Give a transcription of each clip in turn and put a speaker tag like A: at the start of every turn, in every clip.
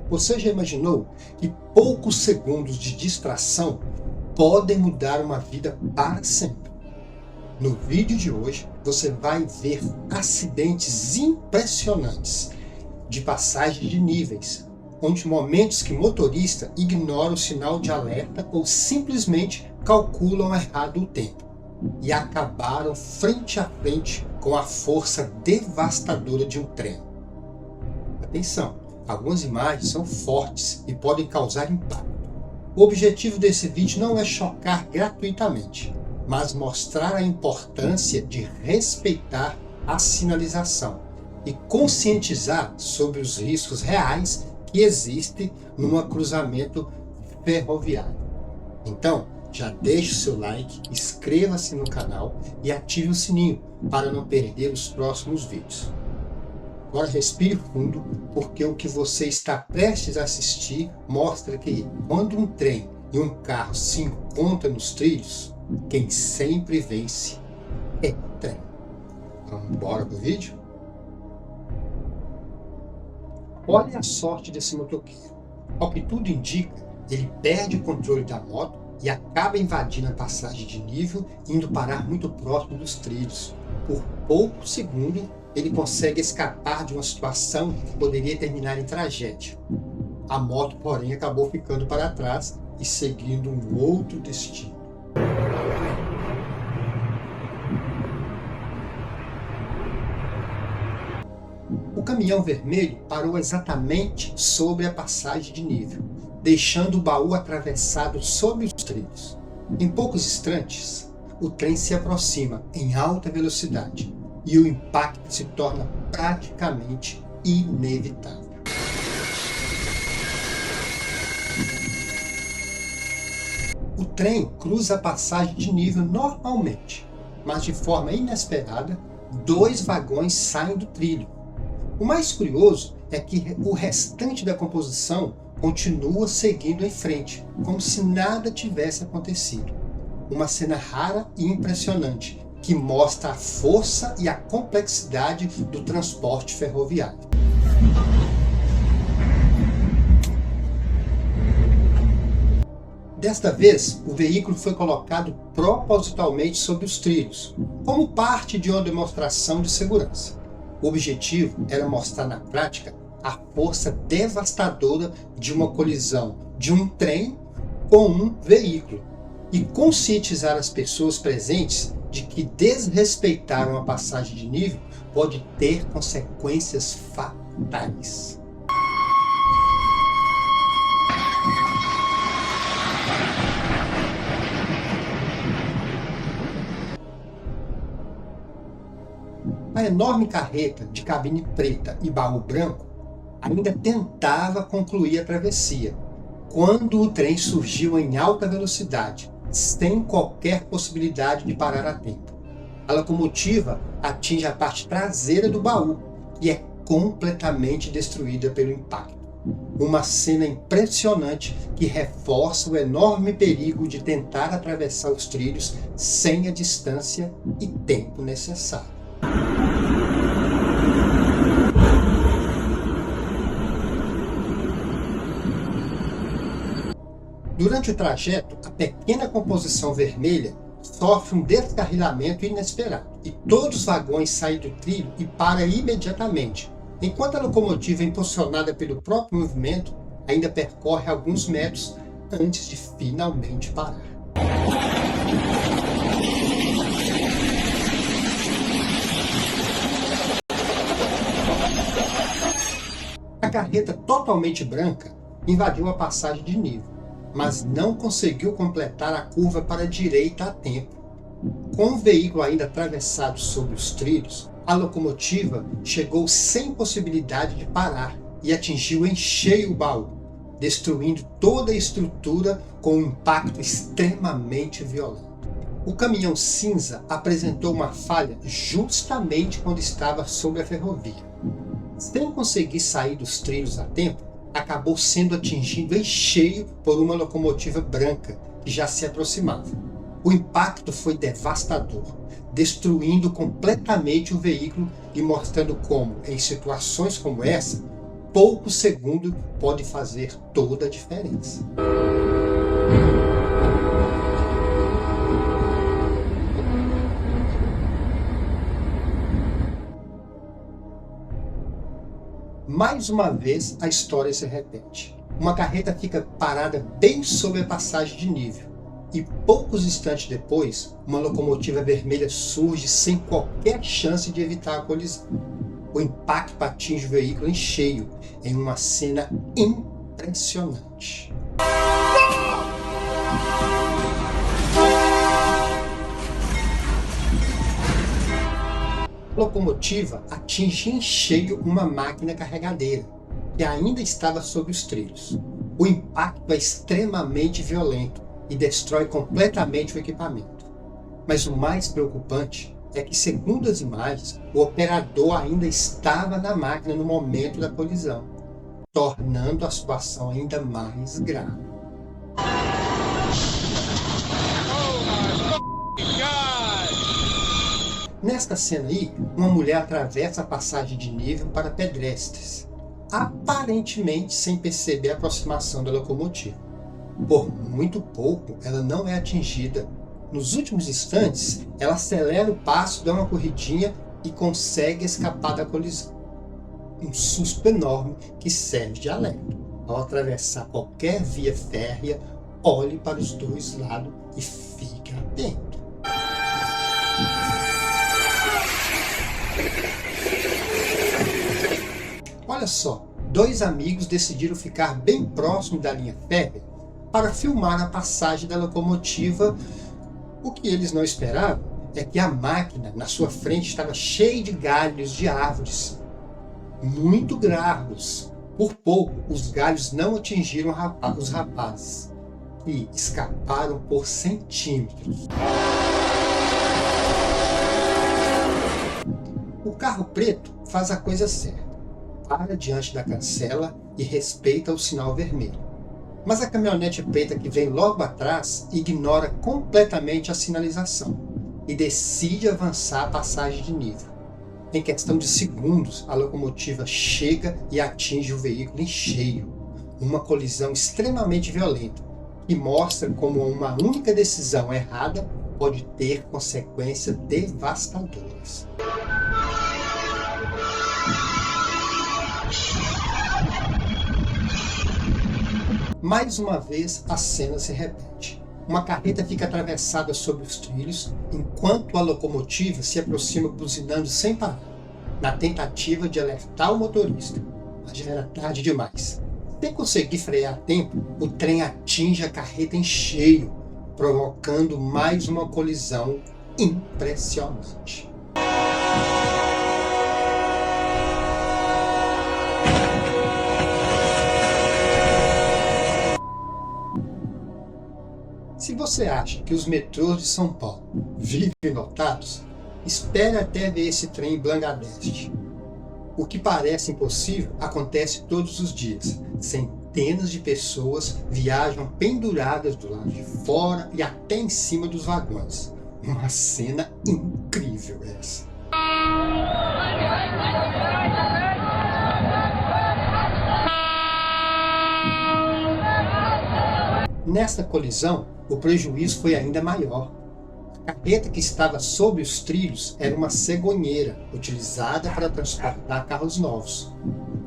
A: Você já imaginou que poucos segundos de distração podem mudar uma vida para sempre? No vídeo de hoje, você vai ver acidentes impressionantes de passagem de níveis, onde momentos que o motorista ignora o sinal de alerta ou simplesmente calculam errado o tempo e acabaram frente a frente com a força devastadora de um trem. Atenção, algumas imagens são fortes e podem causar impacto. O objetivo desse vídeo não é chocar gratuitamente, mas mostrar a importância de respeitar a sinalização e conscientizar sobre os riscos reais que existem num cruzamento ferroviário. Então, já deixe o seu like, inscreva-se no canal e ative o sininho para não perder os próximos vídeos. Agora respire fundo, porque o que você está prestes a assistir mostra que quando um trem e um carro se encontram nos trilhos, quem sempre vence é o trem. Vamos embora pro vídeo? Olha a sorte desse motoqueiro. Ao que tudo indica, ele perde o controle da moto e acaba invadindo a passagem de nível, indo parar muito próximo dos trilhos. Por poucos segundos, ele consegue escapar de uma situação que poderia terminar em tragédia. A moto, porém, acabou ficando para trás e seguindo um outro destino. O caminhão vermelho parou exatamente sobre a passagem de nível, deixando o baú atravessado sob os trilhos. Em poucos instantes, o trem se aproxima em alta velocidade e o impacto se torna praticamente inevitável. O trem cruza a passagem de nível normalmente, mas de forma inesperada, 2 vagões saem do trilho. O mais curioso é que o restante da composição continua seguindo em frente, como se nada tivesse acontecido. Uma cena rara e impressionante, que mostra a força e a complexidade do transporte ferroviário. Desta vez, o veículo foi colocado propositalmente sobre os trilhos, como parte de uma demonstração de segurança. O objetivo era mostrar na prática a força devastadora de uma colisão de um trem com um veículo e conscientizar as pessoas presentes de que desrespeitar uma passagem de nível pode ter consequências fatais. A enorme carreta de cabine preta e baú branco ainda tentava concluir a travessia, quando o trem surgiu em alta velocidade, sem qualquer possibilidade de parar a tempo. A locomotiva atinge a parte traseira do baú e é completamente destruída pelo impacto. Uma cena impressionante que reforça o enorme perigo de tentar atravessar os trilhos sem a distância e tempo necessário. Durante o trajeto, a pequena composição vermelha sofre um descarrilamento inesperado e todos os vagões saem do trilho e param imediatamente, enquanto a locomotiva, impulsionada pelo próprio movimento, ainda percorre alguns metros antes de finalmente parar. A carreta totalmente branca invadiu a passagem de nível, mas não conseguiu completar a curva para a direita a tempo. Com o veículo ainda atravessado sobre os trilhos, a locomotiva chegou sem possibilidade de parar e atingiu em cheio o baú, destruindo toda a estrutura com um impacto extremamente violento. O caminhão cinza apresentou uma falha justamente quando estava sobre a ferrovia. Sem conseguir sair dos trilhos a tempo, acabou sendo atingido em cheio por uma locomotiva branca que já se aproximava. O impacto foi devastador, destruindo completamente o veículo e mostrando como, em situações como essa, pouco segundo pode fazer toda a diferença. Mais uma vez, a história se repete. Uma carreta fica parada bem sobre a passagem de nível, e poucos instantes depois, uma locomotiva vermelha surge sem qualquer chance de evitar a colisão. O impacto atinge o veículo em cheio, em uma cena impressionante. A locomotiva atinge em cheio uma máquina carregadeira, que ainda estava sob os trilhos. O impacto é extremamente violento e destrói completamente o equipamento. Mas o mais preocupante é que, segundo as imagens, o operador ainda estava na máquina no momento da colisão, tornando a situação ainda mais grave. Nesta cena aí, uma mulher atravessa a passagem de nível para pedestres, aparentemente sem perceber a aproximação da locomotiva. Por muito pouco, ela não é atingida. Nos últimos instantes, ela acelera o passo, dá uma corridinha e consegue escapar da colisão. Um susto enorme que serve de alerta. Ao atravessar qualquer via férrea, olhe para os dois lados e fique atento. Olha só, dois amigos decidiram ficar bem próximo da linha férrea para filmar a passagem da locomotiva. O que eles não esperavam é que a máquina na sua frente estava cheia de galhos de árvores, muito graves. Por pouco, os galhos não atingiram os rapazes, que escaparam por centímetros. O carro preto faz a coisa certa. Para diante da cancela e respeita o sinal vermelho. Mas a caminhonete preta que vem logo atrás ignora completamente a sinalização e decide avançar a passagem de nível. Em questão de segundos, a locomotiva chega e atinge o veículo em cheio. Uma colisão extremamente violenta que mostra como uma única decisão errada pode ter consequências devastadoras. Mais uma vez, a cena se repete. Uma carreta fica atravessada sobre os trilhos, enquanto a locomotiva se aproxima buzinando sem parar, na tentativa de alertar o motorista. Mas já era tarde demais. Sem conseguir frear a tempo, o trem atinge a carreta em cheio, provocando mais uma colisão impressionante. Se você acha que os metrôs de São Paulo vivem lotados, espere até ver esse trem em Bangladesh. O que parece impossível acontece todos os dias. Centenas de pessoas viajam penduradas do lado de fora e até em cima dos vagões. Uma cena incrível essa. Nesta colisão, o prejuízo foi ainda maior. A carreta que estava sob os trilhos era uma cegonheira, utilizada para transportar carros novos.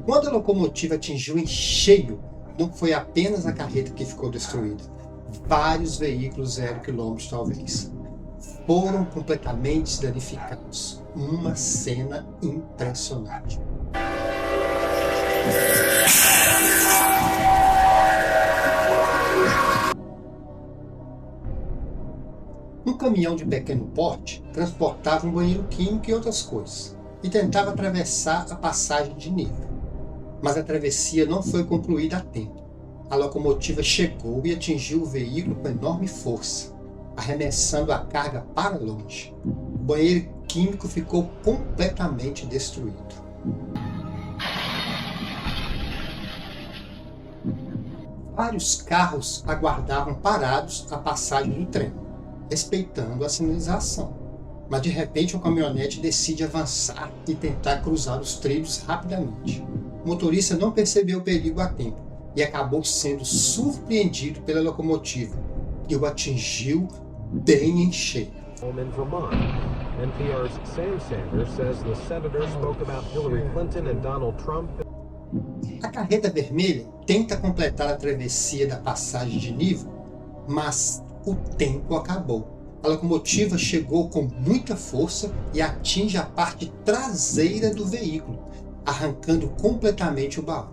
A: Quando a locomotiva atingiu em cheio, não foi apenas a carreta que ficou destruída. Vários veículos 0 km talvez foram completamente danificados. Uma cena impressionante. Um caminhão de pequeno porte transportava um banheiro químico e outras coisas, e tentava atravessar a passagem de nível. Mas a travessia não foi concluída a tempo. A locomotiva chegou e atingiu o veículo com enorme força, arremessando a carga para longe. O banheiro químico ficou completamente destruído. Vários carros aguardavam parados a passagem do trem, respeitando a sinalização. Mas de repente uma caminhonete decide avançar e tentar cruzar os trilhos rapidamente. o motorista não percebeu o perigo a tempo e acabou sendo surpreendido pela locomotiva, que o atingiu bem em cheio.
B: In Vermont, NPR's Sam Sanders says the senator spoke about Hillary Clinton and Donald Trump.
A: A carreta vermelha tenta completar a travessia da passagem de nível, mas o tempo acabou. A locomotiva chegou com muita força e atinge a parte traseira do veículo, arrancando completamente o baú.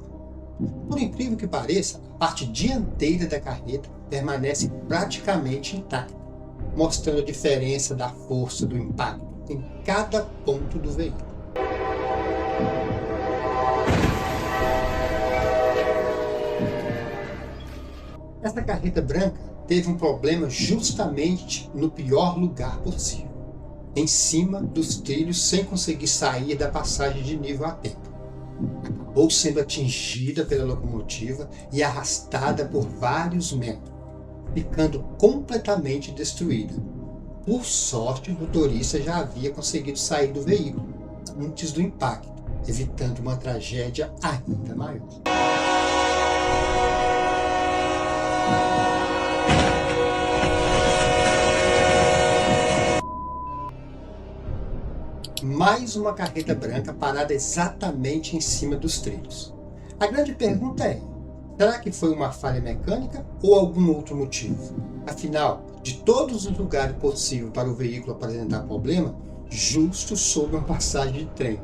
A: Por incrível que pareça, a parte dianteira da carreta permanece praticamente intacta, mostrando a diferença da força do impacto em cada ponto do veículo. Essa carreta branca teve um problema justamente no pior lugar possível, em cima dos trilhos, sem conseguir sair da passagem de nível a tempo. Acabou sendo atingida pela locomotiva e arrastada por vários metros, ficando completamente destruída. Por sorte, o motorista já havia conseguido sair do veículo antes do impacto, evitando uma tragédia ainda maior. Mais uma carreta branca parada exatamente em cima dos trilhos. A grande pergunta é: será que foi uma falha mecânica ou algum outro motivo? Afinal, de todos os lugares possíveis para o veículo apresentar problema, justo sob uma passagem de trem.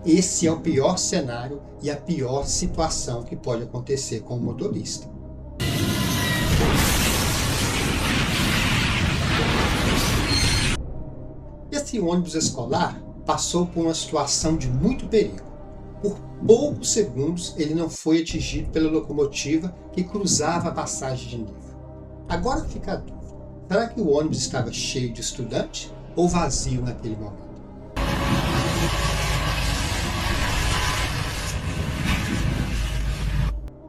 A: Esse é o pior cenário e a pior situação que pode acontecer com o motorista. Esse ônibus escolar passou por uma situação de muito perigo. Por poucos segundos ele não foi atingido pela locomotiva que cruzava a passagem de nível. Agora fica a dúvida: será que o ônibus estava cheio de estudantes ou vazio naquele momento?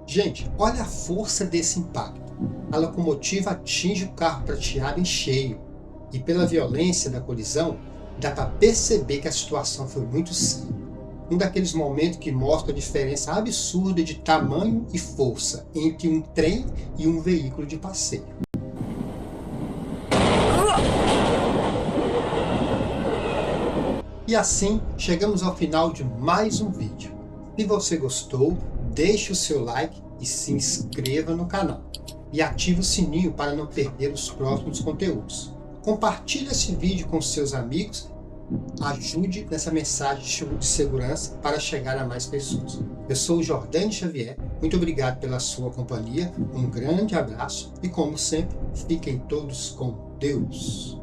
A: Gente, olha a força desse impacto. A locomotiva atinge o carro prateado em cheio e, pela violência da colisão, dá para perceber que a situação foi muito séria. Um daqueles momentos que mostra a diferença absurda de tamanho e força entre um trem e um veículo de passeio. E assim, chegamos ao final de mais um vídeo. Se você gostou, deixe o seu like e se inscreva no canal. E ative o sininho para não perder os próximos conteúdos. Compartilhe esse vídeo com seus amigos. Ajude nessa mensagem de segurança para chegar a mais pessoas. Eu sou o Jordani Xavier. Muito obrigado pela sua companhia. Um grande abraço e, como sempre, fiquem todos com Deus.